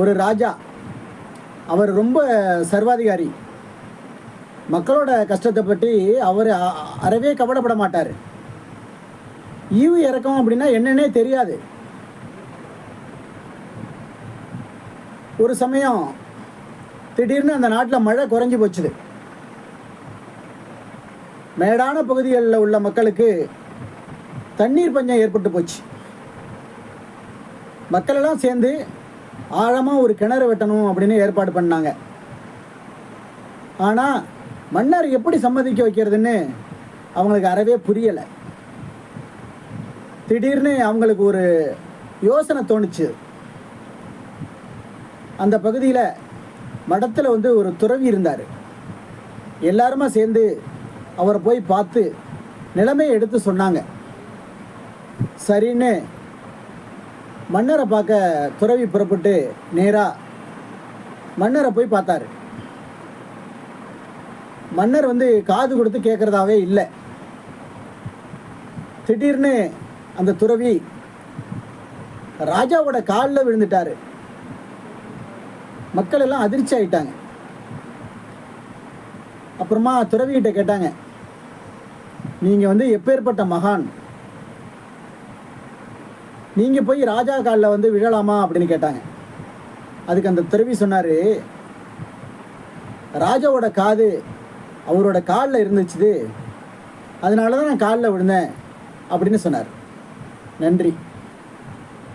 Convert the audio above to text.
ஒரு ராஜா, அவர் ரொம்ப சர்வாதிகாரி. மக்களோட கஷ்டத்தை பற்றி அவர் அறவே கவலைப்பட மாட்டார். ஈவு இறக்கம் அப்படின்னா என்னன்னே தெரியாது. ஒரு சமயம் திடீர்னு அந்த நாட்டில் மழை குறைஞ்சி போச்சுது. மேடான பகுதிகளில் உள்ள மக்களுக்கு தண்ணீர் பஞ்சம் ஏற்பட்டு போச்சு. மக்களெல்லாம் சேர்ந்து ஆழமாக ஒரு கிணறு வெட்டணும் அப்படின்னு ஏற்பாடு பண்ணாங்க. ஆனால் மன்னர் எப்படி சம்மதிக்க வைக்கிறதுன்னு அவங்களுக்கு அறவே புரியலை. திடீர்னு அவங்களுக்கு ஒரு யோசனை தோணுச்சு. அந்த பகுதியில் மடத்தில் ஒரு துறவி இருந்தார். எல்லாருமா சேர்ந்து அவரை போய் பார்த்து நிலைமையை எடுத்து சொன்னாங்க. சரின்னு மன்னரை பார்க்க துறவி புறப்பட்டு நேராக மன்னரை போய் பார்த்தாரு. மன்னர் காது கொடுத்து கேட்குறதாவே இல்லை. திடீர்னு அந்த துறவி ராஜாவோட காலில் விழுந்துட்டாரு. மக்கள் எல்லாம் அதிர்ச்சி ஆயிட்டாங்க. அப்புறமா துறவிகிட்ட கேட்டாங்க, நீங்கள் எப்பேற்பட்ட மகான், நீங்கள் போய் ராஜா காலில் விழலாமா அப்படின்னு கேட்டாங்க. அதுக்கு அந்த துறவி சொன்னார், ராஜாவோட காது அவரோட காலில் இருந்துச்சு, அதனால தான் நான் காலில் விழுந்தேன் அப்படின்னு சொன்னார். நன்றி.